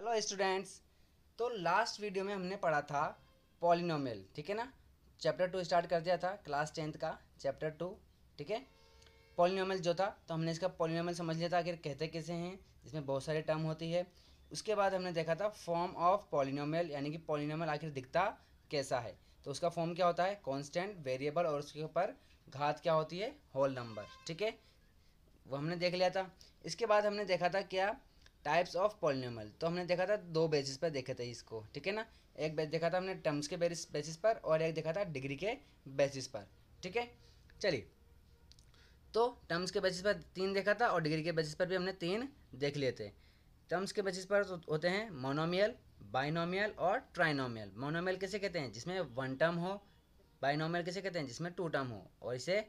Hello students. तो last video में हमने पढ़ा था पॉलिनोमियल, ठीक है ना। चैप्टर 2 स्टार्ट कर दिया था, क्लास 10th का चैप्टर 2, ठीक है। पॉलिनोमियल जो था तो हमने इसका पॉलिनोमियल समझ लिया था आखिर कहते कैसे हैं, जिसमें बहुत सारे टर्म होती है। उसके बाद हमने देखा था फॉर्म ऑफ पॉलिनोमियल, यानी कि पॉलिनोमियल आखिर दिखता कैसा है। तो उसका फॉर्म क्या होता है, कॉन्स्टेंट, वेरिएबल और उसके ऊपर घात क्या होती है, होल नंबर, ठीक है। वो हमने देख लिया था। इसके बाद हमने देखा था क्या, टाइप्स ऑफ पॉलिनोमियल। तो हमने देखा था दो बेसिस पर देखे थे इसको, ठीक है ना। एक देखा था हमने टर्म्स के बेसिस पर और एक देखा था डिग्री के बेसिस पर, ठीक है। चलिए, तो टर्म्स के बेसिस पर 3 देखा था और डिग्री के बेसिस पर भी हमने 3 देख लिए थे। टर्म्स के बेसिस पर तो होते हैं मोनोमियल, बाइनोमियल और ट्राइनोमियल। मोनोमियल किसे कहते हैं, जिसमें 1 टर्म हो। बाइनोमियल किसे कहते हैं, जिसमें 2 टर्म हो और इसे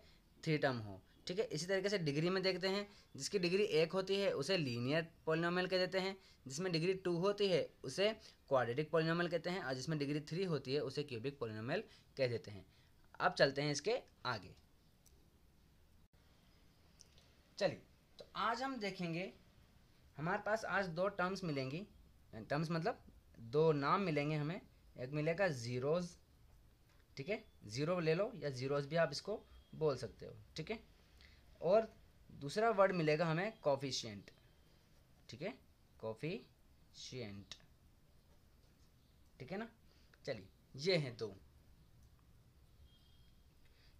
3 टर्म हो, ठीक है। इसी तरीके से डिग्री में देखते हैं, जिसकी डिग्री 1 होती है उसे लीनियर पॉलिनोमियल कह देते हैं, जिसमें डिग्री 2 होती है उसे क्वाड्रेटिक पॉलिनोमियल कहते हैं और जिसमें डिग्री 3 होती है उसे क्यूबिक पॉलिनोमियल कह देते हैं। अब चलते हैं इसके आगे। चलिए, तो आज हम देखेंगे, हमारे पास आज 2 टर्म्स मिलेंगी। टर्म्स मतलब 2 नाम मिलेंगे हमें। एक मिलेगा ज़ीरोज़, ठीक है, ज़ीरो ले लो या ज़ीरोज़ भी आप इसको बोल सकते हो, ठीक है। और दूसरा वर्ड मिलेगा हमें कोफिशिएंट, ठीक है, कोफिशिएंट, ठीक है ना। चलिए, ये हैं 2,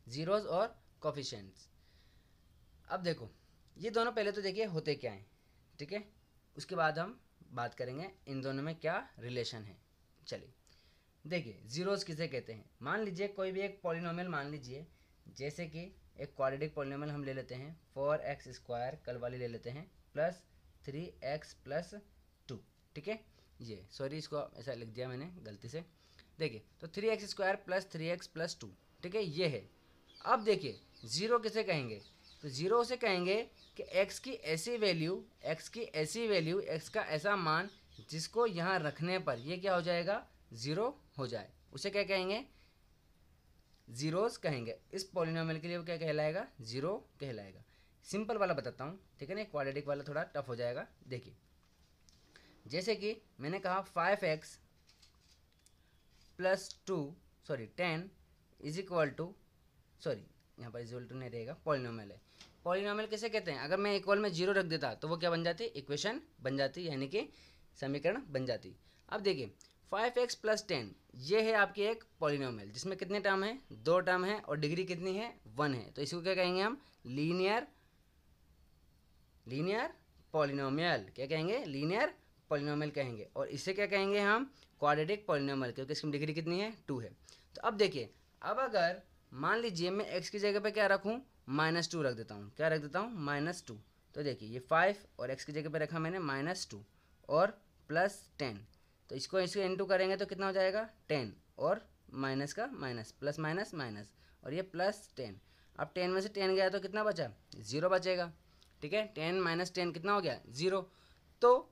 ज़ीरोज़ और कोफिशिएंट्स। अब देखो, ये दोनों पहले तो देखिए होते क्या हैं, ठीक है। उसके बाद हम बात करेंगे इन दोनों में क्या रिलेशन है। चलिए देखिए, ज़ीरोज़ किसे कहते हैं। मान लीजिए कोई भी एक पॉलिनोमियल मान लीजिए, जैसे कि एक क्वाड्रेटिक पॉलिनोमियल हम ले लेते हैं 4x², कल वाली ले लेते हैं, प्लस 3x+2, ठीक है। ये सॉरी, इसको ऐसा लिख दिया मैंने गलती से। देखिए, तो 3x² प्लस 3x+2, ठीक है, ये है। अब देखिए, ज़ीरो किसे कहेंगे, तो ज़ीरो उसे कहेंगे कि x की ऐसी वैल्यू, x का ऐसा मान जिसको यहाँ रखने पर ये क्या हो जाएगा, ज़ीरो हो जाए, उसे क्या कहेंगे, ज़ीरोज़ कहेंगे। इस पॉलिनोमियल के लिए वो क्या कहलाएगा, ज़ीरो कहलाएगा। सिंपल वाला बताता हूँ, ठीक है ना, क्वाड्रेटिक वाला थोड़ा टफ हो जाएगा। देखिए, जैसे कि मैंने कहा 5x + 2 sorry 10 is equal to, sorry यहाँ पर इक्वल टू नहीं रहेगा, पॉलिनोमियल है। पॉलिनोमियल किसे कहते हैं, अगर मैं इक्वल में 0 रख देता तो वो क्या बन जाती, इक्वेशन बन जाती, यानी कि समीकरण बन जाती। अब देखिए 5x + 10 ये है आपकी एक पॉलिनोमियल जिसमें कितने टर्म हैं, 2 टर्म है और डिग्री कितनी है, 1 है। तो इसको क्या कहेंगे हम, लीनियर पॉलिनोमियल। क्या कहेंगे, लीनियर पॉलिनोमियल कहेंगे। और इसे क्या कहेंगे हम, क्वाड्रेटिक पॉलिनोमियल, क्योंकि इसकी डिग्री कितनी है, 2 है। तो अब देखिए, अब अगर मान लीजिए मैं x की जगह पे क्या रखूँ, -2 रख देता हूँ। क्या रख देता हूँ, -2। तो देखिए ये 5 और x की जगह पे रखा मैंने -2 और +10। तो इसको इंटू करेंगे तो कितना हो जाएगा, 10 और माइनस का माइनस, प्लस माइनस माइनस, और ये +10। अब 10 में से 10 गया तो कितना बचा, 0 बचेगा, ठीक है। 10 - 10 कितना हो गया, 0। तो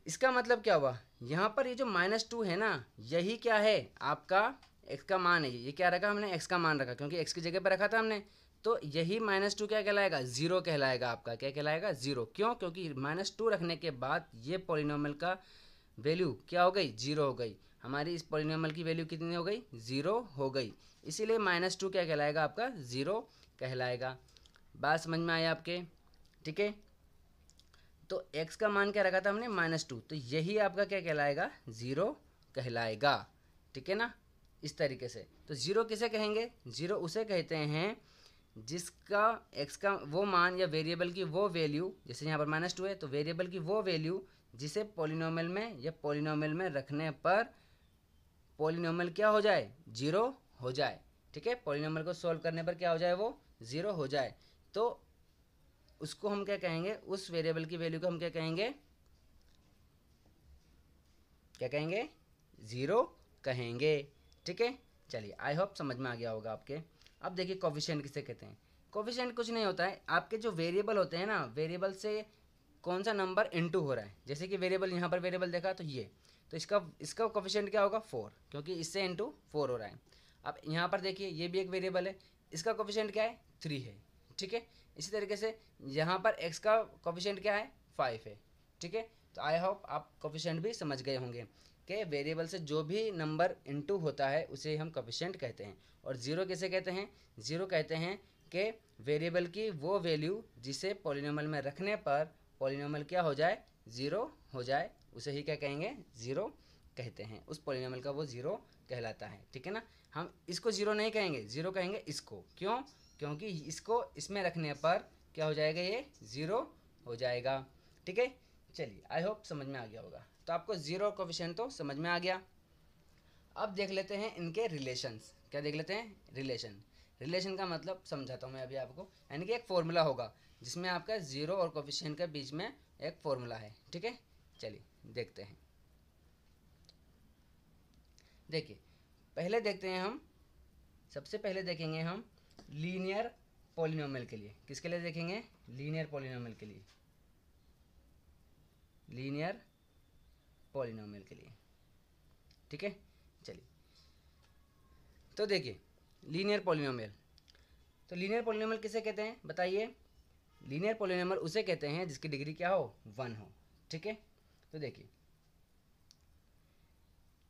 इसका मतलब क्या हुआ, यहाँ पर ये जो -2 है ना, यही क्या है, आपका x का मान है। ये क्या रखा हमने, x का मान रखा, क्योंकि x की जगह पर रखा था हमने। तो यही -2 क्या कहलाएगा, 0 कहलाएगा आपका। क्या कहलाएगा, 0। क्यों, क्योंकि -2 रखने के बाद ये पॉलिनोमियल का वैल्यू क्या हो गई, 0 हो गई। हमारी इस पॉलिनोमियल की वैल्यू कितनी हो गई, 0 हो गई। इसीलिए -2 क्या कहलाएगा आपका, 0 कहलाएगा। बात समझ में आई आपके, ठीक है। तो x का मान क्या रखा था हमने, -2, तो यही आपका क्या कहलाएगा, 0 कहलाएगा, ठीक है ना। इस तरीके से तो 0 किसे कहेंगे, 0 उसे कहते हैं जिसका x का वो मान या वेरिएबल की वो वैल्यू, जैसे यहाँ पर -2 है तो वेरिएबल की वो वैल्यू जिसे पॉलिनोमियल में या पॉलिनोमियल में रखने पर पॉलिनोमियल क्या हो जाए, 0 हो जाए, ठीक है। पॉलिनोमियल को सॉल्व करने पर क्या हो जाए, वो 0 हो जाए। तो उसको हम क्या कहेंगे, उस वेरिएबल की वैल्यू को हम क्या कहेंगे, क्या कहेंगे, 0 कहेंगे, ठीक है। चलिए, आई होप समझ में आ गया होगा आपके। अब देखिए कोफिशिएंट किसे कहते हैं। कोफिशिएंट कुछ नहीं होता है, आपके जो वेरिएबल होते हैं ना, वेरिएबल से कौन सा नंबर इनटू हो रहा है। जैसे कि वेरिएबल, यहाँ पर वेरिएबल देखा तो ये, तो इसका कोफिशिएंट क्या होगा, 4, क्योंकि इससे इनटू 4 हो रहा है। अब यहाँ पर देखिए ये भी एक वेरिएबल है, इसका कोफिशिएंट क्या है, 3 है, ठीक है। इसी तरीके से यहाँ पर x का कोफिशिएंट क्या है, 5 है, ठीक है। तो तो आई होप आप कोफिशिएंट भी समझ गए होंगे कि वेरिएबल से जो भी नंबर इनटू होता है उसे हम कोफिशिएंट कहते हैं। और ज़ीरो किसे कहते हैं? ज़ीरो कहते हैं कि वेरिएबल की वो वैल्यू जिसे पॉलिनोमियल में रखने पर पॉलिनोमियल क्या हो जाए? ज़ीरो हो जाए, उसे ही क्या कहेंगे? ज़ीरो कहते हैं। उस पॉलिनोमियल का वो ज़ीरो कहलाता है, ठीक है ना। हम इसको ज़ीरो नहीं कहेंगे, ज़ीरो कहेंगे इसको। क्यों? क्योंकि इसको इसमें रखने पर क्या हो जाएगा? ये ज़ीरो हो जाएगा, ठीक है। चलिए, आई होप समझ में आ गया होगा। तो आपको ज़ीरो कोफिशिएंट तो समझ में आ गया। अब देख लेते हैं इनके रिलेशंस। क्या देख लेते हैं? रिलेशन। रिलेशन का मतलब समझाता हूँ मैं अभी आपको, यानी कि एक फॉर्मूला होगा जिसमें आपका ज़ीरो और कोफिशिएंट के बीच में एक फॉर्मूला है, ठीक है। चलिए देखते हैं। देखिए, पहले देखते हैं हम, सबसे पहले देखेंगे हम लीनियर पॉलिनोमियल के लिए। किसके लिए देखेंगे? लीनियर पॉलिनोमियल के लिए। लीनियर पॉलिनोमियल के लिए, ठीक है। चलिए, तो देखिए लीनियर पॉलिनोमियल। तो लीनियर पॉलिनोमियल किसे कहते हैं बताइए? लीनियर पॉलिनोमियल उसे कहते हैं जिसकी डिग्री क्या हो? 1 हो, ठीक है। तो देखिए,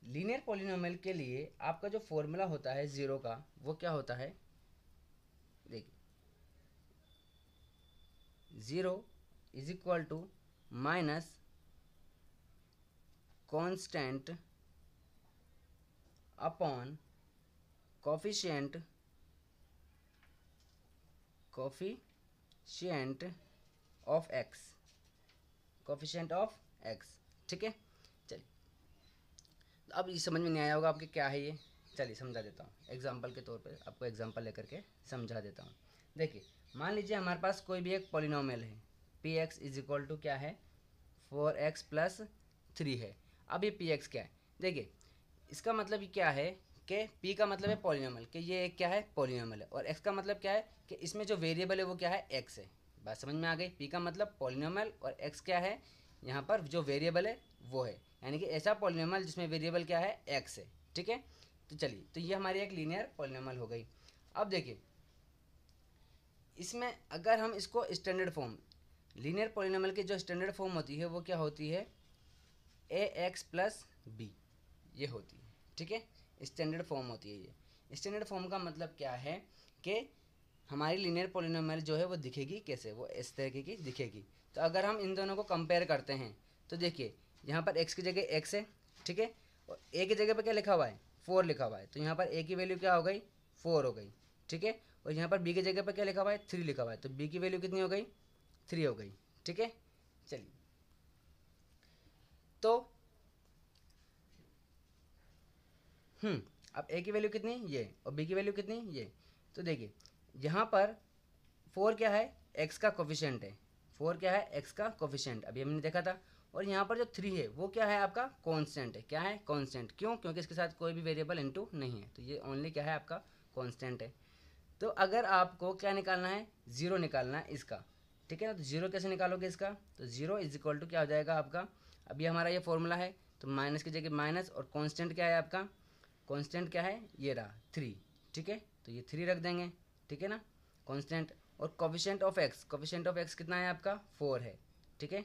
लीनियर पॉलिनोमियल के लिए आपका जो फॉर्मूला होता है ज़ीरो का, वो क्या होता है? देखिए, zero is equal to minus constant upon coefficient of X, coefficient of X, ठीक है। चलिए, अब ये समझ में नहीं आया होगा आपके क्या है ये। चलिए समझा देता हूँ एग्जांपल के तौर पे, आपको एग्जांपल लेकर के समझा देता हूँ। देखिए, मान लीजिए हमारे पास कोई भी एक पॉलिनोमियल है, P X is equal to क्या है? 4x प्लस 3 है। अब ये पी एक्स क्या है? देखिए, इसका मतलब क्या है कि p का मतलब है पॉलिनोमियल, कि ये एक क्या है? पॉलिनोमियल है। और x का मतलब क्या है? कि इसमें जो वेरिएबल है वो क्या है? x है। बात समझ में आ गई? p का मतलब पॉलिनोमियल और x क्या है? यहाँ पर जो वेरिएबल है वो है, यानी कि ऐसा पॉलिनोमियल जिसमें वेरिएबल क्या है? x है, ठीक है। तो चलिए, तो ये हमारी एक लीनियर पॉलिनोमियल हो गई। अब देखिए, इसमें अगर हम इसको स्टैंडर्ड फॉर्म, लीनियर पॉलिनोमियल की जो स्टैंडर्ड फॉर्म होती है वो क्या होती है? ax प्लस बी, ये होती है, ठीक है। स्टैंडर्ड फॉर्म होती है ये। स्टैंडर्ड फॉर्म का मतलब क्या है कि हमारी लीनियर पॉलिनोमियल जो है वो दिखेगी कैसे? वो इस तरीके की दिखेगी। तो अगर हम इन दोनों को कंपेयर करते हैं तो देखिए, यहाँ पर x की जगह x है, ठीक है। और a की जगह पर क्या लिखा हुआ है? 4 लिखा हुआ है। तो यहाँ पर a की वैल्यू क्या हो गई? 4 हो गई, ठीक है। और यहाँ पर b की जगह पर क्या लिखा हुआ है? 3 लिखा हुआ है। तो b की वैल्यू कितनी हो गई? 3 हो गई, ठीक है। चलिए, तो अब a की वैल्यू कितनी? ये। और b की वैल्यू कितनी? ये। तो देखिए, यहाँ पर 4 क्या है? x का कोफिशिएंट है। 4 क्या है? x का कोफिशिएंट, अभी हमने देखा था। और यहाँ पर जो 3 है वो क्या है? आपका कांस्टेंट है। क्या है? कांस्टेंट। क्यों? क्योंकि इसके साथ कोई भी वेरिएबल इनटू नहीं है, तो ये ओनली क्या है? आपका कांस्टेंट है। तो अगर आपको क्या निकालना है? ज़ीरो निकालना है इसका, ठीक है ना। तो ज़ीरो कैसे निकालोगे इसका? तो ज़ीरो इज इक्वल टू क्या हो जाएगा आपका? अभी हमारा ये फॉर्मूला है, तो माइनस की जगह माइनस, और कांस्टेंट क्या है आपका? कांस्टेंट क्या है? ये रहा 3, ठीक है। तो ये 3 रख देंगे, ठीक है ना, कांस्टेंट। और coefficient of X, coefficient of x कितना है आपका? 4 है, ठीक है।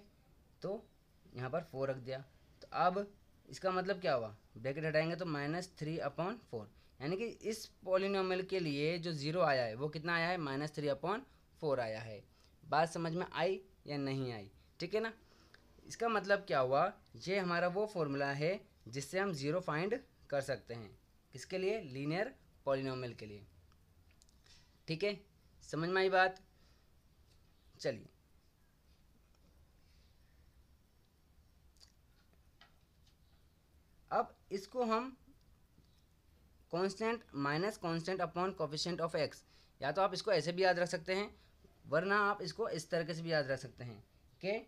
तो यहाँ पर 4 रख दिया। तो अब इसका मतलब क्या हुआ? ब्रैकेट हटाएंगे तो -3/4, यानी कि इस पॉलिनोमियल के लिए जो ज़ीरो आया है वो कितना आया है? -3/4 आया है। बात समझ में आई या नहीं आई? ठीक है ना। इसका मतलब क्या हुआ? ये हमारा वो फॉर्मूला है जिससे हम ज़ीरो फाइंड कर सकते हैं। किसके लिए? लीनियर पॉलिनोमियल के लिए, ठीक है। समझ में आई बात? चलिए, अब इसको हम constant minus constant upon coefficient of x, या तो आप इसको ऐसे भी याद रख सकते हैं, वरना आप इसको इस तरीके से भी याद रख सकते हैं कि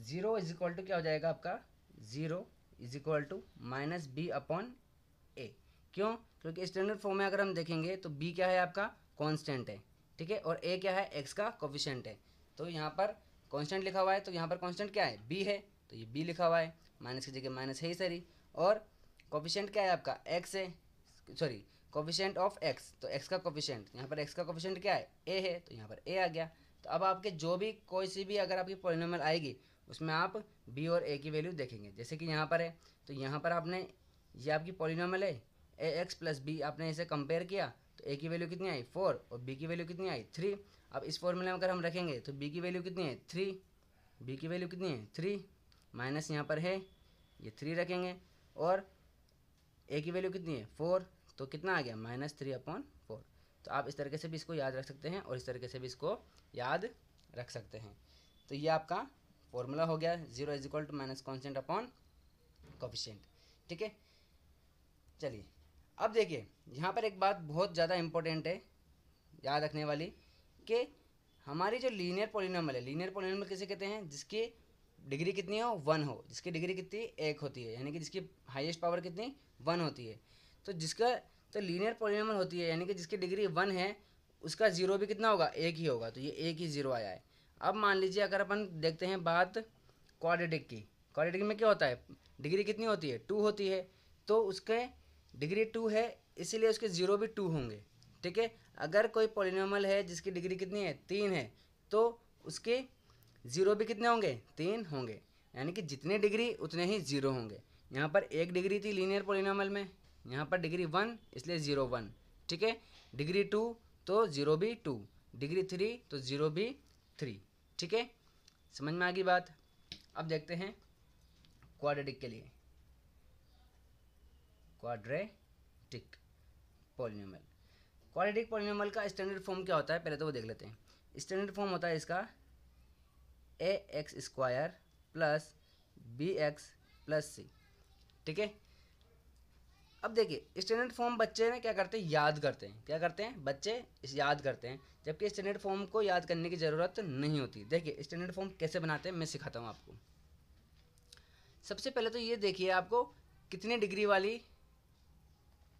ज़ीरो इज इक्वल टू क्या हो जाएगा आपका? Zero is equal to minus B upon A. क्यों? क्योंकि स्टैंडर्ड फॉर्म में अगर हम देखेंगे तो बी क्या है? आपका कांस्टेंट है, ठीक है। और ए क्या है? एक्स का कोफिशिएंट है। तो यहाँ पर कांस्टेंट लिखा हुआ है, तो यहाँ पर कांस्टेंट क्या है? बी है, तो ये बी लिखा हुआ है, माइनस की जगह माइनस है ही सही। और कोफिशिएंट क्या है आपका? एक्स है, सॉरी, कोफिशिएंट ऑफ एक्स, तो एक्स का कोफिशिएंट, यहाँ पर एक्स का कोफिशिएंट क्या है? ए है, तो यहाँ पर ए आ गया। तो अब आपके जो भी कोई सी भी अगर आपकी पॉलिनोमियल आएगी उसमें आप बी और ए की वैल्यू देखेंगे। जैसे कि यहाँ पर है, तो यहाँ पर आपने ये आपकी पॉलिनॉमियल है ए एक्स प्लस बी, आपने इसे कंपेयर किया तो ए की वैल्यू कितनी आई 4 और बी की वैल्यू कितनी आई 3। अब इस फॉर्मूले में अगर हम रखेंगे तो बी की वैल्यू कितनी है 3, बी की वैल्यू कितनी है 3 माइनस यहाँ पर है ये 3 रखेंगे और ए की वैल्यू कितनी है 4, तो कितना आ गया -3/4। तो आप इस तरीके से भी इसको याद रख सकते हैं और इस तरीके से भी इसको याद रख सकते हैं। तो ये आपका फॉर्मूला हो गया 0 = माइनस कॉन्स्टेंट अपॉन कोफिशिएंट। ठीक है, चलिए अब देखिए यहाँ पर एक बात बहुत ज़्यादा इम्पोर्टेंट है याद रखने वाली, कि हमारी जो लीनियर पॉलिनॉमियल है, लीनियर पॉलिनॉमियल किसे कहते हैं, जिसकी डिग्री कितनी हो 1 हो, जिसकी डिग्री कितनी 1 होती है, यानी कि जिसकी हाईएस्ट पावर कितनी 1 होती है। तो जिसका तो लीनियर पॉलिनॉमियल होती है यानी कि जिसकी डिग्री 1 है उसका जीरो भी कितना होगा 1 ही होगा, तो ये 1 ही जीरो आया है। अब मान लीजिए अगर अपन देखते हैं बात क्वाड्रेटिक की, क्वाड्रेटिक में क्या होता है, डिग्री कितनी होती है 2 होती है, तो उसके डिग्री 2 है इसीलिए उसके जीरो भी 2 होंगे। ठीक है, अगर कोई पॉलिनॉमियल है जिसकी डिग्री कितनी है 3 है तो उसके जीरो भी कितने होंगे 3 होंगे, यानी कि जितने डिग्री उतने ही जीरो होंगे। यहाँ पर 1 डिग्री थी लीनियर पॉलिनॉमियल में, यहाँ पर डिग्री 1 इसलिए 0 1। ठीक है, डिग्री 2 तो जीरो भी 2, डिग्री 3 तो जीरो भी 3। ठीक है, समझ में आ गई बात। अब देखते हैं क्वाड्रेटिक के लिए, क्वाड्रेटिक पॉलिनॉमियल। क्वाड्रेटिक पॉलिनॉमियल का स्टैंडर्ड फॉर्म क्या होता है पहले तो वो देख लेते हैं। स्टैंडर्ड फॉर्म होता है इसका ax² plus bx plus c। ठीक है, अब देखिए स्टैंडर्ड फॉर्म बच्चे ने क्या करते हैं याद करते हैं, क्या करते हैं बच्चे इस याद करते हैं, जबकि स्टैंडर्ड फॉर्म को याद करने की ज़रूरत नहीं होती। देखिए स्टैंडर्ड फॉर्म कैसे बनाते हैं मैं सिखाता हूँ आपको। सबसे पहले तो ये देखिए आपको कितनी डिग्री वाली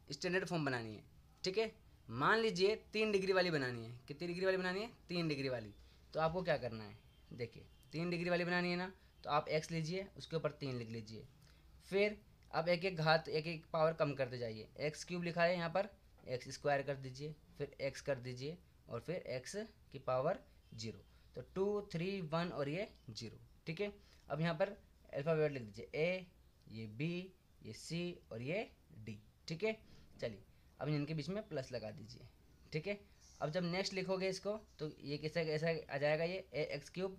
स्टैंडर्ड फॉर्म बनानी है। ठीक है, मान लीजिए 3 डिग्री वाली बनानी है। कितनी डिग्री वाली बनानी है 3 डिग्री वाली। तो आपको क्या करना है, देखिए 3 डिग्री वाली बनानी है ना, तो आप x लीजिए उसके ऊपर 3 लिख लीजिए, फिर अब एक एक घात एक एक पावर कम करते जाइए। x³ लिखा है यहाँ पर x² कर दीजिए, फिर x कर दीजिए और फिर x की पावर 0, तो 2 3 1 और ये 0। ठीक है, अब यहाँ पर अल्फ़ाबेट लिख दीजिए a, ये b, ये c और ये d। ठीक है, चलिए अब इनके बीच में प्लस लगा दीजिए। ठीक है, अब जब नेक्स्ट लिखोगे इसको तो ये कैसा कैसा आ जाएगा, ये ax³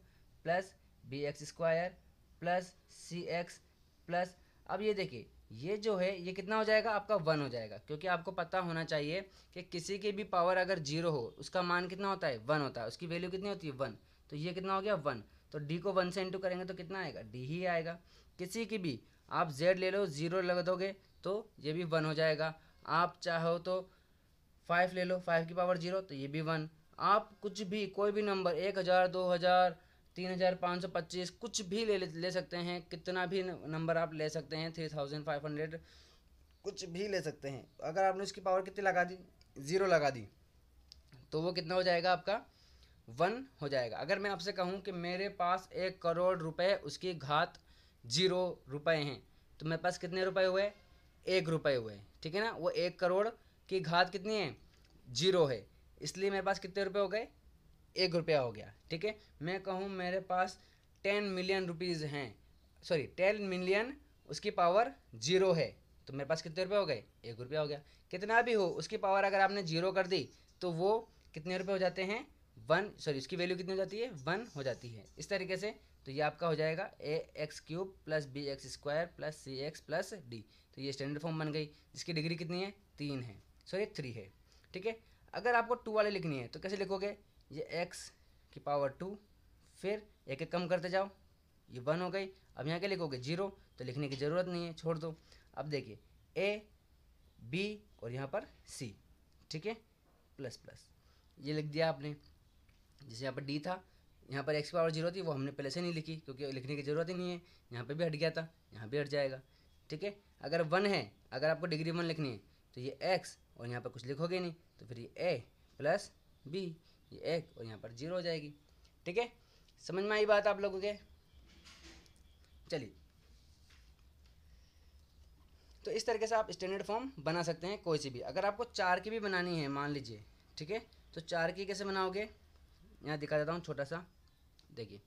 plus bx² plus cx plus, अब ये देखिए ये जो है ये कितना हो जाएगा आपका 1 हो जाएगा, क्योंकि आपको पता होना चाहिए कि किसी की भी पावर अगर 0 हो उसका मान कितना होता है 1 होता है, उसकी वैल्यू कितनी होती है 1। तो ये कितना हो गया 1, तो d को 1 से इंटू करेंगे तो कितना आएगा d ही आएगा। किसी की भी आप z ले लो 0 लगा दोगे तो ये भी 1 हो जाएगा। आप चाहो तो 5 ले लो 5 की पावर 0 तो ये भी 1। आप कुछ भी कोई भी नंबर 1000 2000 3525 कुछ भी ले सकते हैं, कितना भी नंबर आप ले सकते हैं 3500 कुछ भी ले सकते हैं। अगर आपने उसकी पावर कितनी लगा दी 0 लगा दी तो वो कितना हो जाएगा आपका 1 हो जाएगा। अगर मैं आपसे कहूँ कि मेरे पास 1 करोड़ रुपए उसकी घात 0 रुपए हैं तो मेरे पास कितने रुपए हुए 1 रुपये हुए। ठीक है ना, वो 1 करोड़ की घात कितनी है 0 है, इसलिए मेरे पास कितने रुपए हो गए 1 रुपया हो गया। ठीक है, मैं कहूँ मेरे पास 10 मिलियन रुपीज़ हैं, सॉरी 10 मिलियन उसकी पावर 0 है तो मेरे पास कितने रुपए हो गए 1 रुपया हो गया। कितना भी हो उसकी पावर अगर आपने 0 कर दी तो वो कितने रुपए हो जाते हैं 1, सॉरी उसकी वैल्यू कितनी हो जाती है 1 हो जाती है। इस तरीके से तो ये आपका हो जाएगा ax³ plus bx² plus cx plus d। तो ये स्टैंडर्ड फॉर्म बन गई जिसकी डिग्री कितनी है 3 है, सॉरी 3 है। ठीक है, अगर आपको 2 वाले लिखनी है तो कैसे लिखोगे, ये x की पावर 2 फिर एक एक कम करते जाओ, ये 1 हो गई। अब यहाँ क्या लिखोगे 0, तो लिखने की ज़रूरत नहीं है छोड़ दो। अब देखिए a b और यहाँ पर c। ठीक है, प्लस प्लस ये लिख दिया आपने। जैसे यहाँ पर d था, यहाँ पर x की पावर 0 थी वो हमने पहले से नहीं लिखी क्योंकि लिखने की ज़रूरत ही नहीं है, यहाँ पे भी हट गया था यहाँ भी हट जाएगा। ठीक है, अगर 1 है, अगर आपको डिग्री 1 लिखनी है तो ये x और यहाँ पर कुछ लिखोगे नहीं तो फिर ये a प्लस b, ये 1 और यहाँ पर 0 हो जाएगी। ठीक है, समझ में आई बात आप लोगों के। चलिए तो इस तरीके से आप स्टैंडर्ड फॉर्म बना सकते हैं कोई सी भी। अगर आपको 4 की भी बनानी है मान लीजिए, ठीक है, तो 4 की कैसे बनाओगे यहाँ दिखा देता हूँ छोटा सा। देखिए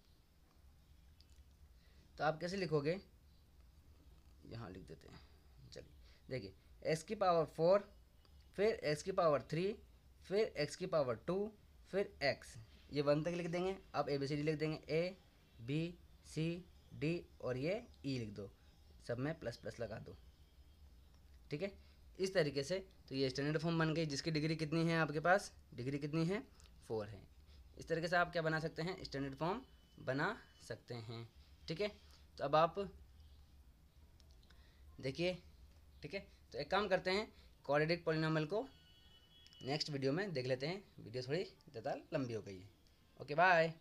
तो आप कैसे लिखोगे, यहाँ लिख देते हैं। चलिए देखिए, एक्स की पावर 4, फिर एक्स की पावर 3, फिर एक्स की पावर 2, फिर एक्स, ये 1 तक लिख देंगे। अब ABCD लिख देंगे, ABCD, और ये ई लिख दो, सब में प्लस प्लस लगा दो। ठीक है, इस तरीके से तो ये स्टैंडर्ड फॉर्म बन गई, जिसकी डिग्री कितनी है आपके पास, डिग्री कितनी है, 4 है। इस तरीके से आप क्या बना सकते हैं, स्टैंडर्ड फॉर्म बना सकते हैं। ठीक है, तो अब आप देखिए। ठीक है, तो एक काम करते हैं, क्वाड्रेटिक पॉलिनॉमियल को नेक्स्ट वीडियो में देख लेते हैं। वीडियो थोड़ी ज़्यादा लंबी हो गई है। Okay bye.